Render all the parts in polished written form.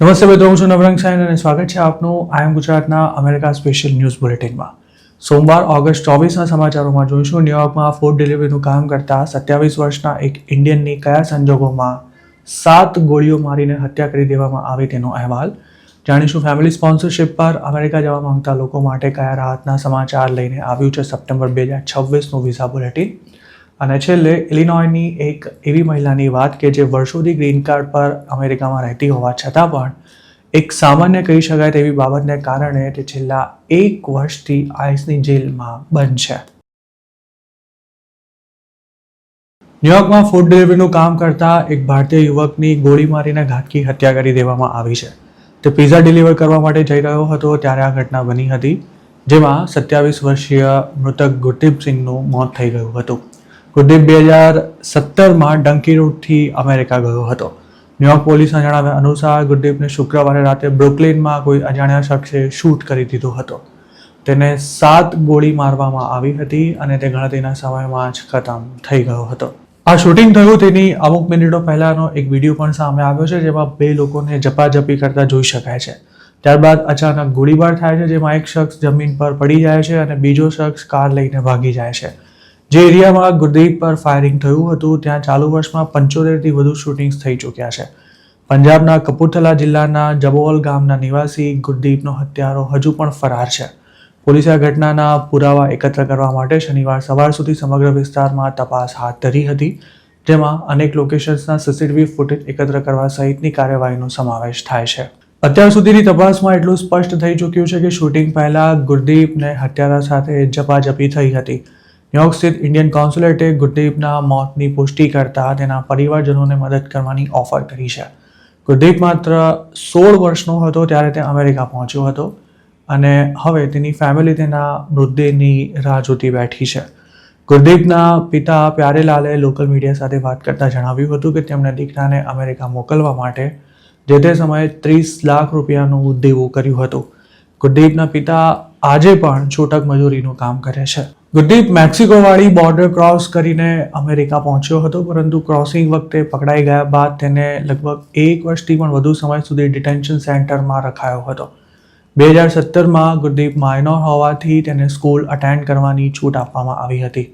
નમસ્તે મિત્રો, હું છું નવરંગ સાયન અને સ્વાગત છે આપનું આઈ એમ ગુજરાતના અમેરિકા સ્પેશિયલ ન્યૂઝ બુલેટિનમાં. સોમવાર ઓગસ્ટ 24ના સમાચારોમાં જોઈશું ન્યુયોર્કમાં ફૂડ ડિલિવરીનું કામ કરતા 27 વર્ષના એક ઇન્ડિયનની કયા સંજોગોમાં 7 ગોળીઓ મારીને હત્યા કરી દેવામાં આવી તેનો અહેવાલ. જાણીશું ફેમિલી સ્પોન્સરશિપ પર અમેરિકા જવા માંગતા લોકો માટે કયા રાહતના સમાચાર લઈને આવ્યું છે સપ્ટેમ્બર 2026નું વિઝા બુલેટિન. અને છેલ્લે ઇલિનોયની એક એવી મહિલાની વાત કે જે વર્ષોથી ગ્રીન કાર્ડ પર અમેરિકામાં રહેતી હોવા છતાં પણ એક સામાન્ય કહી શકાય તેવી બાબતને કારણે તે છેલ્લા 1 વર્ષથી આઈસની જેલમાં બંધ છે. ન્યુયોર્કમાં ફૂડ ડિલિવરીનું કામ કરતા એક ભારતીય યુવકની ગોળી મારીને ઘાતકી હત્યા કરી દેવામાં આવી છે. તે પિઝા ડિલિવર કરવા માટે જઈ રહ્યો હતો ત્યારે આ ઘટના બની હતી, જેમાં 27 વર્ષીય મૃતક ગુરદીપસિંહનું મોત થઈ ગયું હતું. ગુરદીપ 2017માં ડંકી રૂટથી અમેરિકા ગયો હતો. ન્યુયોર્ક પોલીસના જણાવ્યા અનુસાર ગુરદીપને શુક્રવારે રાતે બ્રુકલિનમાં કોઈ અજાણ્યા શખ્સે શૂટ કરી દીધો હતો. તેને 7 ગોળી મારવામાં આવી હતી અને તે ગણતરીના સમયમાં જ ખતમ થઈ ગયો હતો. આ શૂટિંગ થયું તેની અમુક મિનિટો પહેલાનો એક વિડીયો પણ સામે આવ્યો છે, જેમાં 2 લોકોને ઝપાઝપી કરતા જોઈ શકાય છે. ત્યારબાદ અચાનક ગોળીબાર થાય છે, જેમાં એક શખ્સ જમીન પર પડી જાય છે અને બીજો શખ્સ કાર લઈને ભાગી જાય છે. જે એરિયામાં ગુરદીપ પર ફાયરિંગ થયું હતું ત્યાં ચાલુ વર્ષમાં 75થી વધુ શૂટિંગ્સ થઈ ચૂક્યા છે. પંજાબના કપૂરથલા જિલ્લાના જબોલ ગામના નિવાસી ગુરદીપનો હત્યારો હજુ પણ ફરાર છે. પોલીસે આ ઘટનાના પુરાવા એકત્ર કરવા માટે શનિવાર સવાર સુધી સમગ્ર વિસ્તારમાં તપાસ હાથ ધરી હતી, જેમાં અનેક લોકેશન્સના સીસીટીવી ફૂટેજ એકત્ર કરવા સહિતની કાર્યવાહીનો સમાવેશ થાય છે. અત્યાર સુધીની તપાસમાં એટલું સ્પષ્ટ થઈ ચૂક્યું છે કે શૂટિંગ પહેલા ગુરદીપને હત્યારા સાથે ઝપાઝપી થઈ હતી. ન્યુયોર્ક સ્થિત ઇન્ડિયન કોન્સ્યુલેટે ગુરદીપના મોતની પુષ્ટિ કરતા તેના પરિવારજનોને મદદ કરવાની ઓફર કરી છે. ગુરદીપ માત્ર 16 વર્ષનો હતો ત્યારે તે અમેરિકા પહોંચ્યો હતો અને હવે તેની ફેમિલી તેના મૃતદેહની રાહ જોતી બેઠી છે. ગુરદીપના પિતા પ્યારેલાલે લોકલ મીડિયા સાથે વાત કરતા જણાવ્યું હતું કે તેમણે દીકરાને અમેરિકા મોકલવા માટે જે તે સમયે 30 લાખ રૂપિયાનું દેવું કર્યું હતું. ગુરદીપના પિતા આજે પણ છૂટક મજૂરીનું કામ કરે છે. ગુરદીપ મેક્સિકોવાળી બોર્ડર ક્રોસ કરીને અમેરિકા પહોંચ્યો હતો, પરંતુ ક્રોસિંગ વખતે પકડાઈ ગયા બાદ તેને લગભગ 1 વર્ષથી પણ વધુ સમય સુધી ડિટેન્શન સેન્ટરમાં રખાયો હતો. 2017માં ગુરદીપ માઇનોર હોવાથી તેને સ્કૂલ અટેન્ડ કરવાની છૂટ આપવામાં આવી હતી.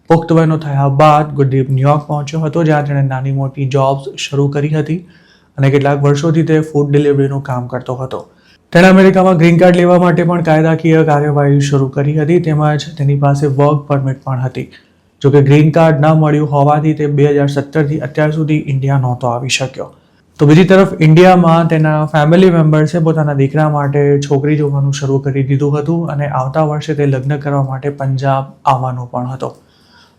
પુખ્ત વયનો થયા બાદ ગુરદીપ ન્યુયોર્ક પહોંચ્યો હતો, જ્યાં તેણે નાની મોટી જોબ્સ શરૂ કરી હતી અને કેટલાક વર્ષોથી તે ફૂડ ડિલિવરીનું કામ કરતો હતો. તેણે અમેરિકામાં ગ્રીન કાર્ડ લેવા માટે પણ કાયદાકીય કાર્યવાહી શરૂ કરી હતી, તેમજ તેની પાસે વર્ક પરમિટ પણ હતી. જોકે ગ્રીન કાર્ડ ન મળ્યું હોવાથી તે 2017થી અત્યાર સુધી ઇન્ડિયા નહોતો આવી શક્યો. તો બીજી તરફ ઇન્ડિયામાં તેના ફેમિલી મેમ્બર્સે પોતાના દીકરા માટે છોકરી જોવાનું શરૂ કરી દીધું હતું અને આવતા વર્ષે તે લગ્ન કરવા માટે પંજાબ આવવાનો પણ હતો.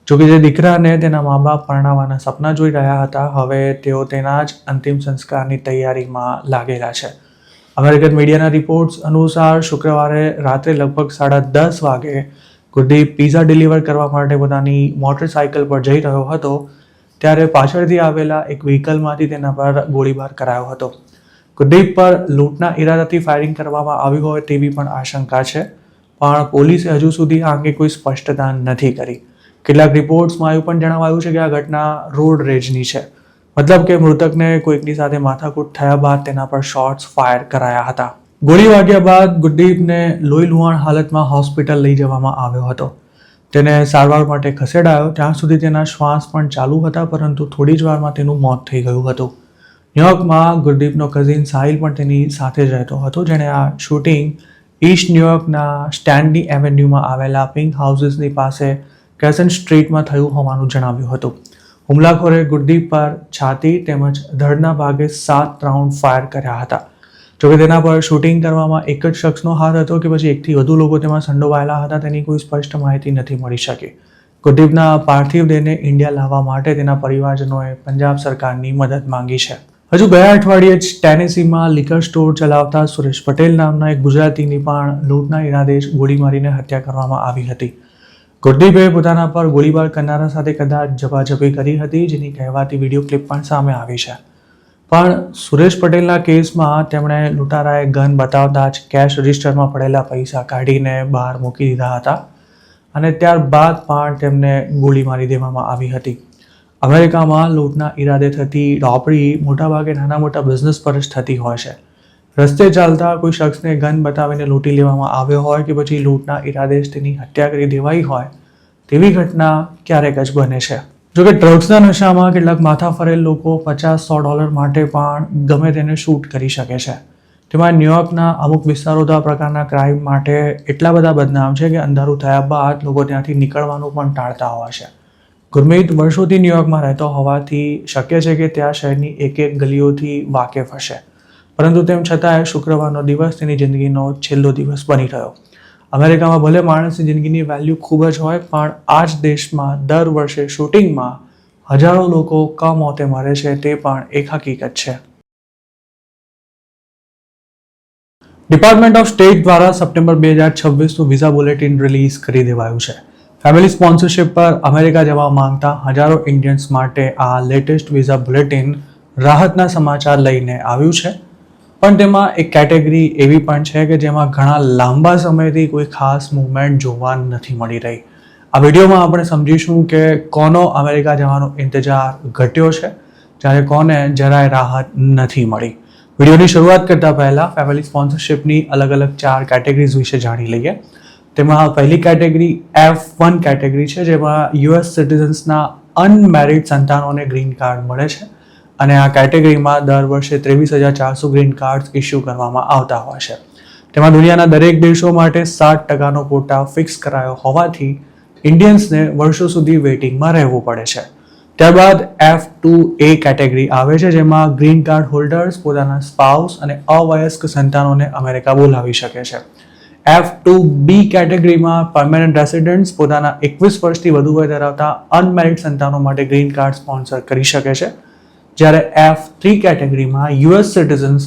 જોકે જે દીકરાને તેના મા બાપ પરણાવવાના સપના જોઈ રહ્યા હતા, હવે તેઓ તેના જ અંતિમ સંસ્કારની તૈયારીમાં લાગેલા છે. અમેરિકન મીડિયાના રિપોર્ટ્સ અનુસાર શુક્રવારે રાત્રે લગભગ 10:30 વાગે ગુરદીપ પિઝા ડિલિવર કરવા માટે પોતાની મોટરસાઇકલ પર જઈ રહ્યો હતો ત્યારે પાછળથી આવેલા એક વ્હીકલમાંથી તેના પર ગોળીબાર કરાયો હતો. ગુરદીપ પર લૂંટના ઇરાદાથી ફાયરિંગ કરવામાં આવ્યું હોય તેવી પણ આશંકા છે, પણ પોલીસે હજુ સુધી આ અંગે કોઈ સ્પષ્ટતા નથી કરી. કેટલાક રિપોર્ટ્સમાં એવું પણ જણાવાયું છે કે આ ઘટના રોડ રેજની છે, મતલબ કે મૃતકને કોઈકની સાથે માથાકૂટ થયા બાદ તેના પર શોટ્સ ફાયર કરાયા હતા. ગોળી વાગ્યા બાદ ગુરદીપને લોહી લુહાણ હાલતમાં હોસ્પિટલ લઈ જવામાં આવ્યો હતો. તેને સારવાર માટે ખસેડાયો, ત્યાં સુધી તેના શ્વાસ પણ ચાલુ હતા, પરંતુ થોડી જ વારમાં તેનું મોત થઈ ગયું હતું. ન્યુયોર્કમાં ગુરદીપનો કઝિન સાહિલ પણ તેની સાથે જ રહેતો હતો, જેણે આ શૂટિંગ ઈસ્ટ ન્યુયોર્કના સ્ટેન્ડી એવન્યુમાં આવેલા પિંક હાઉસીસની પાસે ક્રેસન્ટ સ્ટ્રીટમાં થયું હોવાનું જણાવ્યું હતું. હુમલાખોરે ગુરદીપ પર છાતી તેમજ ધડના ભાગે 7 રાઉન્ડ ફાયર કર્યા હતા. જોકે તેના પર શૂટિંગ કરવામાં એક જ શખ્સનો હાથ હતો કે પછી એકથી વધુ લોકો તેમાં સંડોવાયેલા હતા તેની કોઈ સ્પષ્ટ માહિતી નથી મળી શકી. ગુરદીપના પાર્થિવ દેહને ઇન્ડિયા લાવવા માટે તેના પરિવારજનોએ પંજાબ સરકારની મદદ માંગી છે. હજુ ગયા અઠવાડિયે જ ટેનેસીમાં લિકર સ્ટોર ચલાવતા સુરેશ પટેલ નામના એક ગુજરાતીની પણ લૂંટના ઇરાદે ગોળી મારીને હત્યા કરવામાં આવી હતી. ગુરદીપે પોતાના પર ગોળીબાર કરનારા સાથે કદાચ ઝપાઝપી કરી હતી, જેની કહેવાતી વિડીયો ક્લિપ પણ સામે આવી છે. પણ સુરેશ પટેલના કેસમાં તેમણે લૂંટારાએ ગન બતાવતા જ કેશ રજિસ્ટરમાં પડેલા પૈસા કાઢીને બહાર મૂકી દીધા હતા અને ત્યારબાદ પણ તેમને ગોળી મારી દેવામાં આવી હતી. અમેરિકામાં લૂંટના ઈરાદે થતી રોબરી મોટાભાગે નાના મોટા બિઝનેસ પર જ થતી હોય છે. રસ્તે ચાલતા કોઈ શખ્સને ગન બતાવીને લૂંટી લેવામાં આવ્યો હોય કે પછી લૂંટના ઈરાદે તેની હત્યા કરી દેવાઈ હોય તેવી ઘટના ક્યારેક જ બને છે. જોકે ડ્રગ્સના નશામાં કેટલાક માથા ફરેલ લોકો $50-100 માટે પણ ગમે તેને શૂટ કરી શકે છે. તેમાં ન્યુયોર્કના અમુક વિસ્તારો તો આ પ્રકારના ક્રાઇમ માટે એટલા બધા બદનામ છે કે અંધારું થયા બાદ લોકો ત્યાંથી નીકળવાનું પણ ટાળતા હોય છે. ગુરમીત વર્ષોથી ન્યુયોર્કમાં રહેતો હોવાથી શક્ય છે કે ત્યાં શહેરની એક ગલીઓથી વાકેફ હશે, પરંતુ તેમ છતાંય શુક્રવારનો દિવસ તેની જિંદગીનો છેલ્લો દિવસ બની રહ્યો. અમેરિકામાં ભલે માણસની જિંદગીની વેલ્યુ ખૂબ જ હોય, પણ આ જ દેશમાં દર વર્ષે શૂટિંગમાં હજારો લોકો કમોતે મરે છે તે પણ એક હકીકત છે. ડિપાર્ટમેન્ટ ઓફ સ્ટેટ દ્વારા સપ્ટેમ્બર 2026નું વિઝા બુલેટિન રિલીઝ કરી દેવાયું છે. ફેમિલી સ્પોન્સરશિપ પર અમેરિકા જવા માંગતા હજારો ઇન્ડિયન્સ માટે આ લેટેસ્ટ વિઝા બુલેટિન રાહતના સમાચાર લઈને આવ્યું છે. પણ તેમાં એક કેટેગરી એવી પણ છે કે જેમાં ઘણા લાંબા સમયથી કોઈ ખાસ મૂવમેન્ટ જોવા નથી મળી રહી. આ વિડીયોમાં આપણે સમજીશું કે કોનો અમેરિકા જવાનો ઇંતજાર ઘટ્યો છે જ્યારે કોને જરાય રાહત નથી મળી. વિડીયોની શરૂઆત કરતા પહેલા ફેમિલી સ્પોન્સરશિપની અલગ અલગ 4 કેટેગરીઝ વિશે જાણી લઈએ. તેમાં પહેલી કેટેગરી F1 કેટેગરી છે, જેમાં US સિટીઝન્સના અનમેરિડ સંતાનોને ગ્રીન કાર્ડ મળે છે અને આ કેટેગરીમાં દર વર્ષે 23,400 ગ્રીન કાર્ડ ઇસ્યુ કરવામાં આવતા હોય છે. તેમાં દુનિયાના દરેક દેશો માટે 7% કોટા ફિક્સ કરાયો હોવાથી ઇન્ડિયન્સને વર્ષો સુધી વેઇટિંગમાં રહેવું પડે છે. ત્યારબાદ F2A કેટેગરી આવે છે, જેમાં ગ્રીન કાર્ડ હોલ્ડર્સ પોતાના સ્પાઉસ અને અવયસ્ક સંતાનોને અમેરિકા બોલાવી શકે છે. F2B કેટેગરીમાં પરમેનન્ટ રેસિડન્ટ્સ પોતાના 21 વર્ષથી વધુ વય ધરાવતા અનમેરિડ સંતાનો માટે ગ્રીન કાર્ડ સ્પોન્સર કરી શકે છે. જ્યારે F3 કેટેગરીમાં US સિટીઝન્સ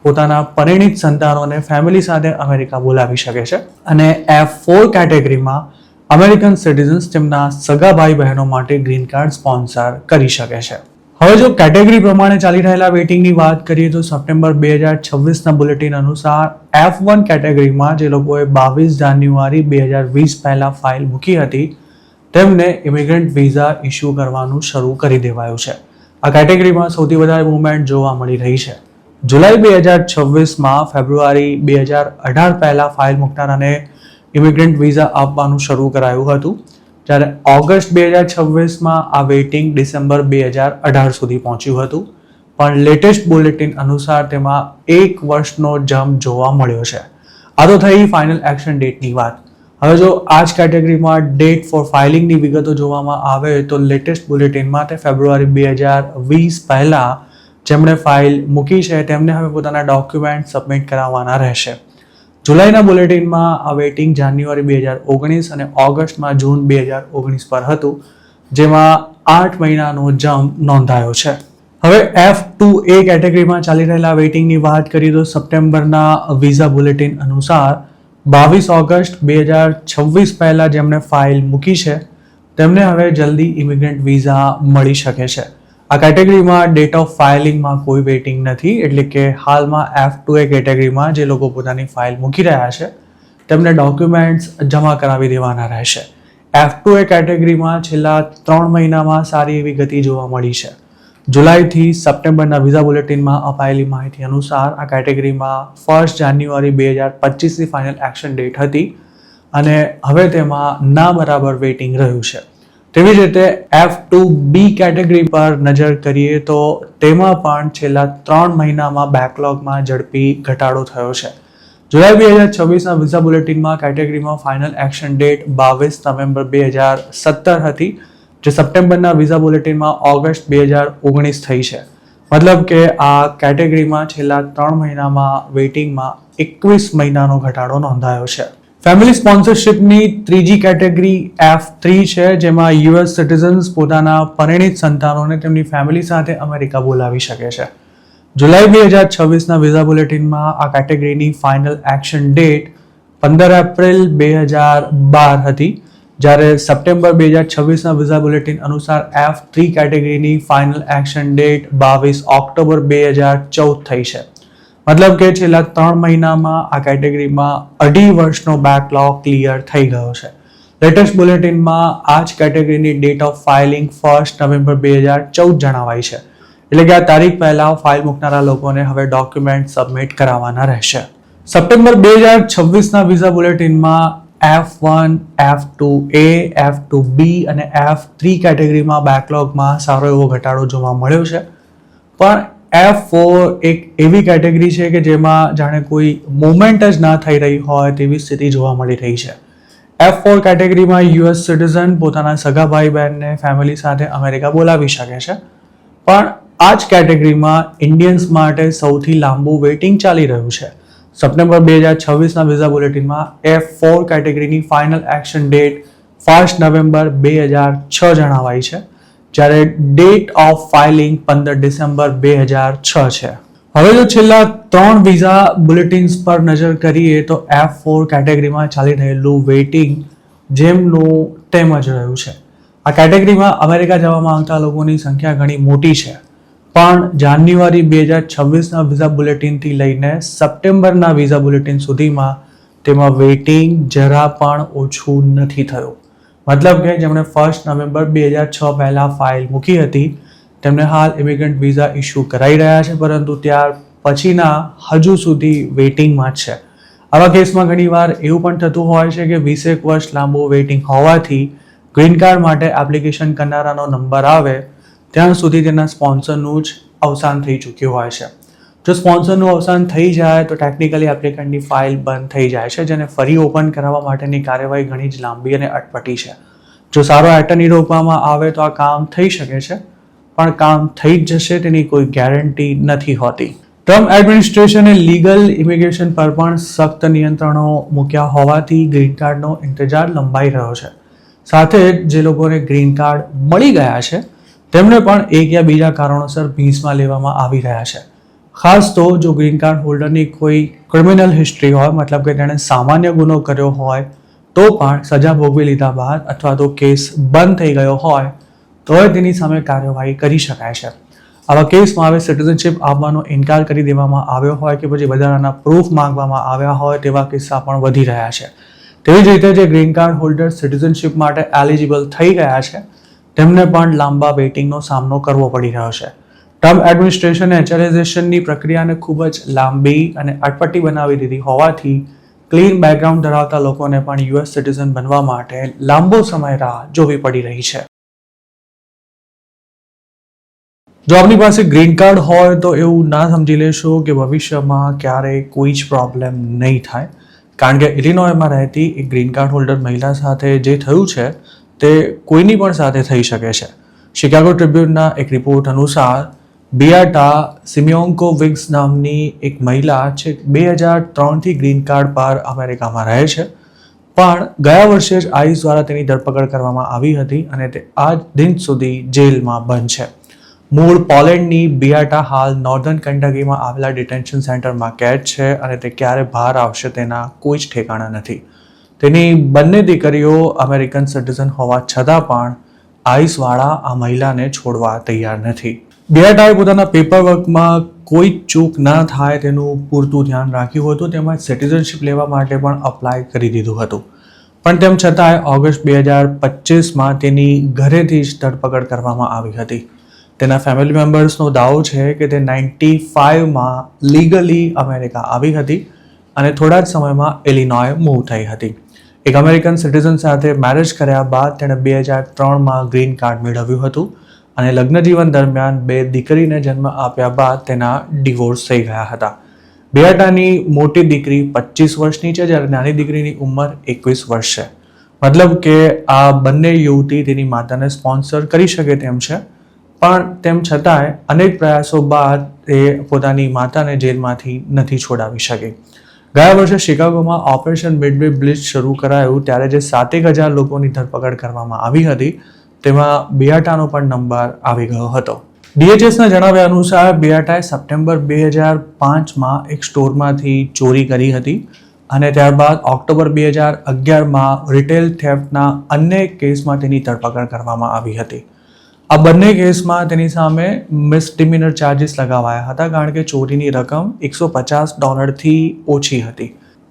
પોતાના પરિણીત સંતાનોને ફેમિલી સાથે અમેરિકા બોલાવી શકે છે. અને F4 કેટેગરીમાં અમેરિકન સિટીઝન્સ તેમના સગા ભાઈ બહેનો માટે ગ્રીન કાર્ડ સ્પોન્સર કરી શકે છે. હવે જો કેટેગરી પ્રમાણે ચાલી રહેલા વેઇટિંગની વાત કરીએ તો સપ્ટેમ્બર 2026ના બુલેટિન અનુસાર F1 કેટેગરીમાં જે લોકોએ 22 જાન્યુઆરી 2020 પહેલા ફાઇલ મૂકી હતી તેમને ઇમિગ્રન્ટ વિઝા ઇસ્યુ કરવાનું શરૂ કરી દેવાયું છે. આ કેટેગરીમાં સૌથી વધારે મૂવમેન્ટ જોવા મળી રહી છે. જુલાઈ 2026માં ફેબ્રુઆરી 2018 પહેલા ફાઇલ મૂકનારાને ઇમિગ્રન્ટ વિઝા આપવાનું શરૂ કરાયું હતું, જ્યારે ઓગસ્ટ 2026માં આ વેઇટિંગ ડિસેમ્બર 2018 સુધી પહોંચ્યું હતું. પણ લેટેસ્ટ બુલેટિન અનુસાર તેમાં 1 વર્ષનો જમ્પ જોવા મળ્યો છે. આ તો થઈ ફાઇનલ એક્શન ડેટની વાત. હવે જો આ જ કેટેગરીમાં ડેટ ફોર ફાઇલિંગની વિગતો જોવામાં આવે તો લેટેસ્ટ બુલેટિનમાં તે ફેબ્રુઆરી 2020 પહેલા જેમણે ફાઇલ મૂકી છે તેમને હવે પોતાના ડોક્યુમેન્ટ સબમિટ કરાવવાના રહેશે. જુલાઈના બુલેટિનમાં આ વેઇટિંગ જાન્યુઆરી 2019 અને ઓગસ્ટમાં જૂન 2019 પર હતું, જેમાં 8 મહિનાનો જમ્પ નોંધાયો છે. હવે F2A કેટેગરીમાં ચાલી રહેલા વેઇટિંગની વાત કરીએ તો સપ્ટેમ્બરના વિઝા બુલેટિન અનુસાર 22 ઓગસ્ટ 2026 પહેલા જેમણે ફાઇલ મૂકી છે તેમને હવે જલ્દી ઇમિગ્રન્ટ વિઝા મળી શકે છે. આ કેટેગરીમાં ડેટ ઓફ ફાઇલિંગમાં કોઈ વેઇટિંગ નથી, એટલે કે હાલમાં F2A કેટેગરીમાં જે લોકો પોતાની ફાઇલ મૂકી રહ્યા છે તેમને ડોક્યુમેન્ટ્સ જમા કરાવી દેવાના રહેશે. F2A કેટેગરીમાં છેલ્લા 3 મહિનામાં સારી એવી ગતિ જોવા મળી છે. જુલાઈથી સપ્ટેમ્બરના વિઝા બુલેટિનમાં અપાયેલી માહિતી અનુસાર આ કેટેગરીમાં 1 જાન્યુઆરી 2025ની ફાઇનલ એક્શન ડેટ હતી અને હવે તેમાં ના બરાબર વેઇટિંગ રહ્યું છે. તેવી જ રીતે F2B કેટેગરી પર નજર કરીએ તો તેમાં પણ છેલ્લા 3 મહિનામાં બેકલોગમાં ઝડપી ઘટાડો થયો છે. જુલાઈ 2026ના વિઝા બુલેટિનમાં કેટેગરીમાં ફાઇનલ એક્શન ડેટ 22 નવેમ્બર 2017 હતી, જે સપ્ટેમ્બરના વિઝા બુલેટિનમાં ઓગસ્ટ 2019 થઈ છે. મતલબ કે આ કેટેગરીમાં છેલ્લા 3 મહિનામાં વેઇટિંગમાં 21 મહિનાનો ઘટાડો નોંધાયો છે. ફેમિલી સ્પોન્સરશિપની ત્રીજી કેટેગરી F3 છે, જેમાં US સિટીઝન્સ પોતાના પરિણીત સંતાનોને તેમની ફેમિલી સાથે અમેરિકા બોલાવી શકે છે. જુલાઈ 2026ના વિઝા બુલેટિનમાં આ કેટેગરીની ફાઇનલ એક્શન ડેટ 15 એપ્રિલ 2012 હતી, જ્યારે સપ્ટેમ્બર 2026ના વિઝા બુલેટિન અનુસાર F3 કેટેગરીની ફાઇનલ એક્શન ડેટ 22 ઓક્ટોબર 2014 થઈ છે. મતલબ કે છેલ્લા 3 મહિનામાં આ કેટેગરીમાં 2.5 વર્ષનો બેકલોગ ક્લિયર થઈ ગયો છે. લેટેસ્ટ બુલેટિનમાં આ જ કેટેગરીની ડેટ ઓફ ફાઇલિંગ 1 નવેમ્બર 2014 જણાવાઈ છે. એટલે કે આ તારીખ પહેલા ફાઇલ મૂકનારા લોકોને હવે ડોક્યુમેન્ટ સબમિટ કરાવવાના રહેશે. સપ્ટેમ્બર 2026ના વિઝા બુલેટિનમાં F1, F2A, F2B અને F3 કેટેગરીમાં બેકલોગમાં સારો એવો ઘટાડો જોવા મળ્યો છે. પણ F4 એક એવી કેટેગરી છે કે જેમાં જાણે કોઈ મુવમેન્ટ જ ના થઈ રહી હોય તેવી સ્થિતિ જોવા મળી રહી છે. F4 કેટેગરીમાં US સિટીઝન પોતાના સગા ભાઈ બહેનને ફેમિલી સાથે અમેરિકા બોલાવી શકે છે. પણ આ જ કેટેગરીમાં ઇન્ડિયન્સ માટે સૌથી લાંબુ વેઇટિંગ ચાલી રહ્યું છે. સપ્ટેમ્બર 2026ના વિઝા બુલેટિનમાં F4 કેટેગરીની ફાઇનલ એક્શન ડેટ 1 નવેમ્બર 2006 જણાવાઈ છે, જ્યારે ડેટ ઓફ ફાઇલિંગ 15 ડિસેમ્બર 2006 છે. હવે જો છેલ્લા 3 વિઝા બુલેટિન્સ પર નજર કરીએ તો F4 કેટેગરીમાં ચાલી રહેલું વેઇટિંગ જેમનું તેમ જ રહ્યું છે. આ કેટેગરીમાં અમેરિકા જવા માંગતા લોકોની સંખ્યા ઘણી મોટી છે, પણ જાન્યુઆરી 2026ના વિઝા બુલેટિનથી લઈને સપ્ટેમ્બરના વિઝા બુલેટિન સુધીમાં તેમાં વેઇટિંગ જરા પણ ઓછું નથી થયું. મતલબ કે જેમણે 1 નવેમ્બર 2006 પહેલા ફાઇલ મૂકી હતી તેમને હાલ ઇમિગ્રન્ટ વિઝા ઇસ્યુ કરાઈ રહ્યા છે, પરંતુ ત્યાર પછીના હજુ સુધી વેઇટિંગમાં જ છે. આવા કેસમાં ઘણીવાર એવું પણ થતું હોય છે કે 20 વર્ષ લાંબુ વેઇટિંગ હોવાથી ગ્રીન કાર્ડ માટે એપ્લિકેશન કરનારાનો નંબર આવે ત્યાં સુધી તેના સ્પોન્સરનું જ અવસાન થઈ ચૂક્યું હોય છે. જો સ્પોન્સરનું અવસાન થઈ જાય તો ટેકનિકલી એપ્લિકન્ટની ફાઇલ બંધ થઈ જાય છે, જેને ફરી ઓપન કરાવવા માટેની કાર્યવાહી ઘણી જ લાંબી અને અટપટી છે. જો સારો એટર્ની રોકવામાં આવે તો આ કામ થઈ શકે છે, પણ કામ થઈ જ જશે તેની કોઈ ગેરંટી નથી હોતી. ટ્રમ્પ એડમિનિસ્ટ્રેશને લીગલ ઇમિગ્રેશન પર પણ સખ્ત નિયંત્રણો મૂક્યા હોવાથી ગ્રીન કાર્ડનો ઇંતજાર લંબાઈ રહ્યો છે. સાથે જ જે લોકોને ગ્રીન કાર્ડ મળી ગયા છે તેમને પણ એક યા બીજા કારણોસર ભીંસમાં લેવામાં આવી રહ્યા છે. ખાસ તો જો ગ્રીન કાર્ડ હોલ્ડરની કોઈ ક્રિમિનલ હિસ્ટ્રી હોય, મતલબ કે તેણે સામાન્ય ગુનો કર્યો હોય તો પણ સજા ભોગવી લીધા બાદ અથવા તો કેસ બંધ થઈ ગયો હોય તો તેની સામે કાર્યવાહી કરી શકાય છે. આવા કેસમાં હવે સિટીઝનશિપ આપવાનો ઇનકાર કરી દેવામાં આવ્યો હોય કે પછી વધારાના પ્રૂફ માંગવામાં આવ્યા હોય તેવા કિસ્સા પણ વધી રહ્યા છે. તેવી જ રીતે જે ગ્રીન કાર્ડ હોલ્ડર સિટીઝનશિપ માટે એલિજિબલ થઈ ગયા છે તેમને પણ લાંબા વેઇટિંગનો સામનો કરવો પડી રહ્યો છે. ટ્રમ્પ એડમિનિસ્ટ્રેશને નેચરલાઇઝેશનની પ્રક્રિયાને ખૂબ જ લાંબી અને અટપટી બનાવી દીધી હોવાથી ક્લીન બેકગ્રાઉન્ડ ધરાવતા લોકોને પણ US સિટીઝન બનવા માટે લાંબો સમય રાહ જોવી પડી રહી છે. જો આપની પાસે ગ્રીન કાર્ડ હોય તો એવું ના સમજી લેશો કે ભવિષ્યમાં ક્યારેય કોઈ જ પ્રોબ્લેમ નહીં થાય, કારણ કે ઇલિનોયમાં રહેતી એક ગ્રીન કાર્ડ હોલ્ડર મહિલા સાથે જે થયું છે તે કોઈની પણ સાથે થઈ શકે છે. શિકાગો ટ્રિબ્યુનના એક રિપોર્ટ અનુસાર બિયાટા સિમિયોન્કોવિક્સ નામની એક મહિલા છે 2003થી ગ્રીન કાર્ડ પર અમેરિકામાં રહે છે, પણ ગયા વર્ષે જ આઈસ દ્વારા તેની ધરપકડ કરવામાં આવી હતી અને તે આજ દિન સુધી જેલમાં બંધ છે. મૂળ પોલેન્ડની બિયાટા હાલ નોર્ધન કંટકીમાં આવેલા ડિટેન્શન સેન્ટરમાં કેદ છે અને તે ક્યારે બહાર આવશે તેના કોઈ જ ઠેકાણા નથી. તેની બંને દીકરીઓ અમેરિકન સિટીઝન હોવા છતાં પણ આઈસવાળા આ મહિલાને છોડવા તૈયાર નથી. બિયાટાએ પોતાના પેપર વર્કમાં કોઈ ચૂક ના થાય તેનું પૂરતું ધ્યાન રાખ્યું હતું, તેમજ સિટીઝનશિપ લેવા માટે પણ અપ્લાય કરી દીધું હતું. પણ તેમ છતાંય ઓગસ્ટ 2025માં તેની ઘરેથી જ ધરપકડ કરવામાં આવી હતી. તેના ફેમિલી મેમ્બર્સનો દાવો છે કે તે 95માં લીગલી અમેરિકા આવી હતી અને થોડા જ સમયમાં ઇલિનોય મૂવ થઈ હતી. એક અમેરિકન સિટીઝન સાથે મેરેજ કર્યા બાદ તેણે 2003માં ગ્રીન કાર્ડ મેળવ્યું હતું અને લગ્નજીવન દરમિયાન 2 દીકરીને જન્મ આપ્યા બાદ તેના ડિવોર્સ થઈ ગયા હતા. બિયાટાની મોટી દીકરી 25 વર્ષની છે, જ્યારે નાની દીકરીની ઉંમર 21 વર્ષ છે. મતલબ કે આ બંને યુવતી તેની માતાને સ્પોન્સર કરી શકે તેમ છે, પણ તેમ છતાંય અનેક પ્રયાસો બાદ તે પોતાની માતાને જેલમાંથી નથી છોડાવી શકી. ગયા વર્ષે શિકાગોમાં ઓપરેશન મિડવે બ્લિચ શરૂ કરાયું ત્યારે જે 7,000 લોકોની ધરપકડ કરવામાં આવી હતી તેમાં બિયાટાનો પણ નંબર આવી ગયો હતો. DHSના જણાવ્યા અનુસાર બિયાટાએ સપ્ટેમ્બર 2005માં એક સ્ટોરમાંથી ચોરી કરી હતી અને ત્યારબાદ ઓક્ટોબર 2011માં રિટેલ થેફ્ટના અન્ય કેસમાં તેની ધરપકડ કરવામાં આવી હતી. આ બંને કેસમાં તેની સામે મિસડિમિનર ચાર્જીસ લગાવાયા હતા, કારણ કે ચોરીની રકમ $150થી ઓછી હતી.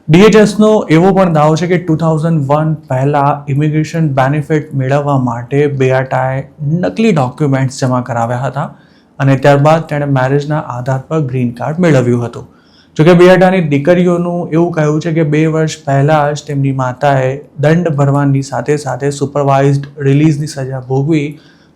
DHSનો એવો પણ દાવો છે કે 2001 પહેલા ઇમિગ્રેશન બેનિફિટ મેળવવા માટે બિયાટાએ નકલી ડોક્યુમેન્ટ્સ જમા કરાવ્યા હતા અને ત્યારબાદ તેણે મેરેજના આધાર પર ગ્રીન કાર્ડ મેળવ્યું હતું. જોકે બિયાટાની દીકરીઓનું એવું કહ્યું છે કે 2 વર્ષ પહેલા જ તેમની માતાએ દંડ ભરવાની સાથે સાથે સુપરવાઇઝડ રિલીઝની સજા ભોગવી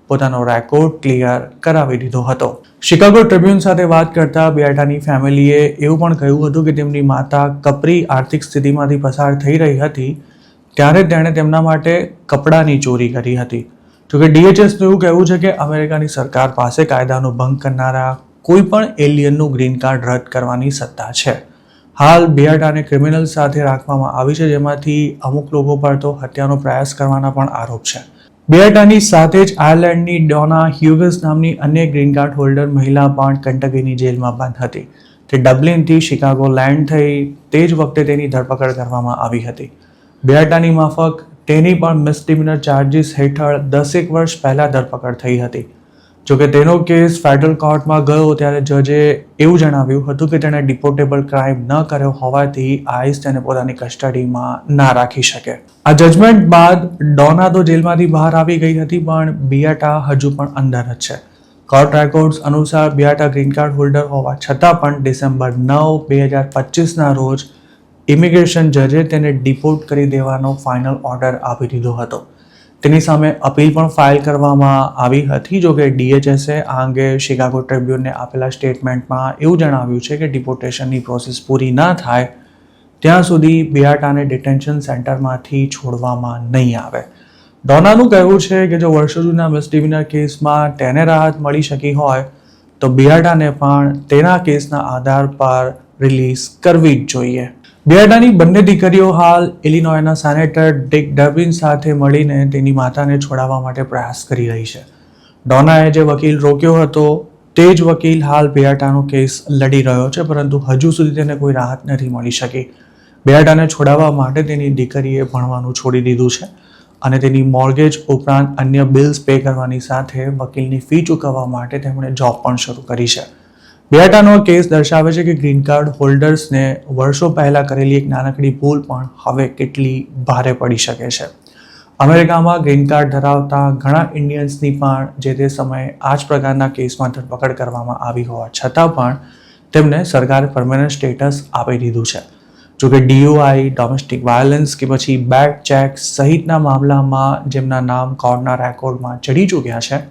પોતાનો રેકોર્ડ ક્લિયર કરાવી દીધો હતો. શિકાગો ટ્રિબ્યુન સાથે વાત કરતા બિયાટાની ફેમિલીએ એવું પણ કહ્યું હતું કે તેમની માતા કપરી આર્થિક સ્થિતિમાંથી પસાર થઈ રહી હતી ત્યારે તેણે તેમના માટે કપડાની ચોરી કરી હતી. જોકે DHSનું એવું કહેવું છે કે અમેરિકાની સરકાર પાસે કાયદાનો ભંગ કરનારા કોઈ પણ એલિયનનું ગ્રીન કાર્ડ રદ કરવાની સત્તા છે. હાલ બિયાટાને ક્રિમિનલ સાથે રાખવામાં આવી છે, જેમાંથી અમુક લોકો પર તો હત્યાનો પ્રયાસ કરવાના પણ આરોપ છે. બિયાટાની સાથે જ આયર્લેન્ડની ડોના હ્યુગસ નામની અન્ય ગ્રીન કાર્ડ હોલ્ડર મહિલા પણ કંટકીની જેલમાં બંધ હતી. તે ડબલિનથી શિકાગો લેન્ડ થઈ તે જ વખતે તેની ધરપકડ કરવામાં આવી હતી. બિયાટાની માફક તેની પણ મિસડિમિનર ચાર્જિસ હેઠળ 10 વર્ષ પહેલા ધરપકડ થઈ હતી. જોકે તેનો કેસ ફેડરલ કોર્ટમાં ગયો ત્યારે જજે એવું જણાવ્યું હતું કે તેણે ડિપોર્ટેબલ ક્રાઇમ ન કર્યો હોવાથી આઈસ તેને પોતાની કસ્ટડીમાં ના રાખી શકે. આ જજમેન્ટ બાદ ડોના તો જેલમાંથી બહાર આવી ગઈ હતી, પણ બિયાટા હજુ પણ અંદર જ છે. કોર્ટ રેકોર્ડ્સ અનુસાર બિયાટા ગ્રીન કાર્ડ હોલ્ડર હોવા છતાં પણ ડિસેમ્બર 9, 2025ના રોજ ઇમિગ્રેશન જજે તેને ડિપોર્ટ કરી દેવાનો ફાઇનલ ઓર્ડર આપી દીધો હતો. તેની સામે અપીલ પણ ફાઇલ કરવામાં આવી હતી. જોકે DHSએ આ અંગે શિકાગો ટ્રિબ્યુનને આપેલા સ્ટેટમેન્ટમાં એવું જણાવ્યું છે કે ડિપોર્ટેશનની પ્રોસેસ પૂરી ન થાય ત્યાં સુધી બિયાટાને ડિટેન્શન સેન્ટરમાંથી છોડવામાં નહીં આવે. ડોનાનું કહેવું છે કે જો વર્ષો જૂના મિસડિમિનર કેસમાં તેને રાહત મળી શકી હોય તો બિયાટાને પણ તેના કેસના આધાર પર રિલીઝ કરવી જ જોઈએ. બિયાટાની બંને દીકરીઓ હાલ ઇલિનોયના સેનેટર ડિક ડર્બિન સાથે મળીને તેની માતાને છોડાવવા માટે પ્રયાસ કરી રહી છે. ડોનાએ જે વકીલ રોક્યો હતો તે જ વકીલ હાલ બિયાટાનો કેસ લડી રહ્યો છે, પરંતુ હજુ સુધી તેને કોઈ રાહત નથી મળી શકી. બિયાટાને છોડાવવા માટે તેની દીકરીએ ભણવાનું છોડી દીધું છે અને તેની મોર્ગેજ ઉપરાંત અન્ય બિલ્સ પે કરવાની સાથે વકીલની ફી ચૂકવવા માટે તેમણે જોબ પણ શરૂ કરી છે. બિયાટાનો કેસ દર્શાવે છે કે ગ્રીન કાર્ડ હોલ્ડર્સને વર્ષો પહેલા કરેલી એક નાનકડી ભૂલ પણ હવે કેટલી ભારે પડી શકે છે. અમેરિકામાં ગ્રીન કાર્ડ ધરાવતા ઘણા ઇન્ડિયન્સની પણ જે તે સમયે આ જ પ્રકારના કેસમાં ધરપકડ કરવામાં આવી હોવા છતાં પણ તેમને સરકારે પરમેનન્ટ સ્ટેટસ આપી દીધું છે. જોકે DUI, ડોમેસ્ટિક વાયોલન્સ કે પછી બેડ ચેક સહિતના મામલામાં જેમના નામ કોર્ટના રેકોર્ડમાં ચડી ચૂક્યા છે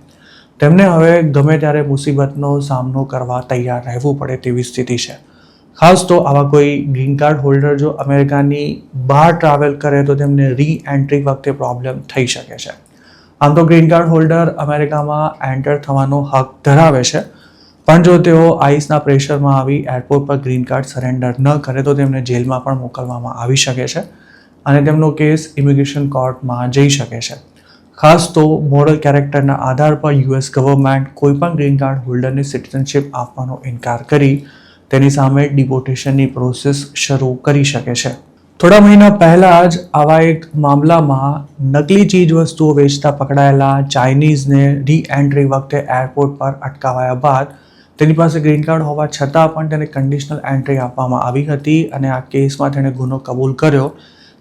તેમને હવે ગમે ત્યારે મુસીબતનો સામનો કરવા તૈયાર રહેવું પડે તેવી સ્થિતિ છે. ખાસ તો આવા કોઈ ગ્રીન કાર્ડ હોલ્ડર જો અમેરિકાની બહાર ટ્રાવેલ કરે તો તેમને રી-એન્ટ્રી વખતે પ્રોબ્લેમ થઈ શકે છે. આમ તો ગ્રીન કાર્ડ હોલ્ડર અમેરિકામાં એન્ટર થવાનો હક ધરાવે છે, પણ જો તેઓ આઈસના પ્રેશરમાં આવી એરપોર્ટ પર ગ્રીન કાર્ડ સરેન્ડર ન કરે તો તેમને જેલમાં પણ મોકલવામાં આવી શકે છે અને તેમનો કેસ ઇમિગ્રેશન કોર્ટમાં જઈ શકે છે. ખાસ તો મોરલ કેરેક્ટરના આધાર પર US ગવર્મેન્ટ કોઈપણ ગ્રીન કાર્ડ હોલ્ડરને સિટીઝનશિપ આપવાનો ઇનકાર કરી તેની સામે ડિપોર્ટેશનની પ્રોસેસ શરૂ કરી શકે છે. થોડા મહિના પહેલા જ આવા એક મામલામાં નકલી ચીજ વસ્તુઓ વેચતા પકડાયેલા ચાઇનીઝને રી એન્ટ્રી વખતે એરપોર્ટ પર અટકાવાયા બાદ તેની પાસે ગ્રીન કાર્ડ હોવા છતાં પણ તેને કન્ડિશનલ એન્ટ્રી આપવામાં આવી હતી અને આ કેસમાં તેણે ગુનો કબૂલ કર્યો.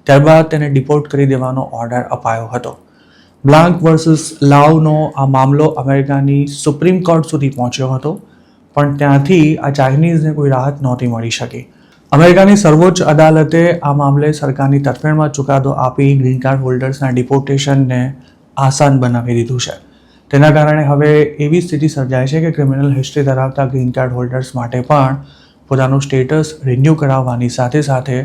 ત્યારબાદ તેને ડિપોર્ટ કરી દેવાનો ઓર્ડર અપાયો હતો. બ્લાન્ક વર્સિસ લાવનો આ મામલો અમેરિકાની સુપ્રીમ કોર્ટ સુધી પહોંચ્યો હતો, પણ ત્યાંથી આ ચાઇનીઝને કોઈ રાહત નહોતી મળી શકી. અમેરિકાની સર્વોચ્ચ અદાલતે આ મામલે સરકારની તરફેણમાં ચુકાદો આપી ગ્રીન કાર્ડ હોલ્ડર્સના ડિપોર્ટેશનને આસાન બનાવી દીધું છે. તેના કારણે હવે એવી સ્થિતિ સર્જાય છે કે ક્રિમિનલ હિસ્ટ્રી ધરાવતા ગ્રીન કાર્ડ હોલ્ડર્સ માટે પણ પોતાનું સ્ટેટસ રિન્યૂ કરાવવાની સાથે સાથે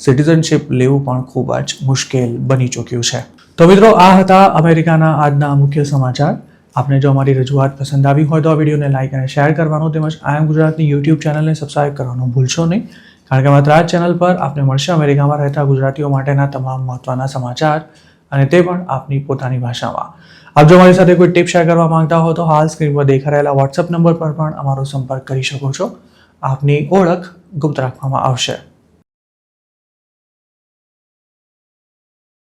સિટીઝનશિપ લેવું પણ ખૂબ જ મુશ્કેલ બની ચૂક્યું છે. તો મિત્રો, આ હતા અમેરિકાના આજના મુખ્ય સમાચાર. આપને જો અમારી રજૂઆત પસંદ આવી હોય તો આ વિડીયોને લાઇક અને શેર કરવાનું તેમજ આઈ એમ ગુજરાતની YouTube ચેનલને સબસ્ક્રાઇબ કરવાનું ભૂલશો નહીં, કારણ કે માત્ર આ ચેનલ પર આપને મળશે અમેરિકામાં રહેતા ગુજરાતીઓ માટેના તમામ મહત્વના સમાચાર અને તે પણ આપની પોતાની ભાષામાં. આપ જો અમારી સાથે કોઈ ટિપ શેર કરવા માંગતા હો તો હાલ સ્ક્રીન પર દેખાઈ રહેલા WhatsApp નંબર પર પણ અમારો સંપર્ક કરી શકો છો. આપની ઓળખ ગુપ્ત રાખવામાં આવશે.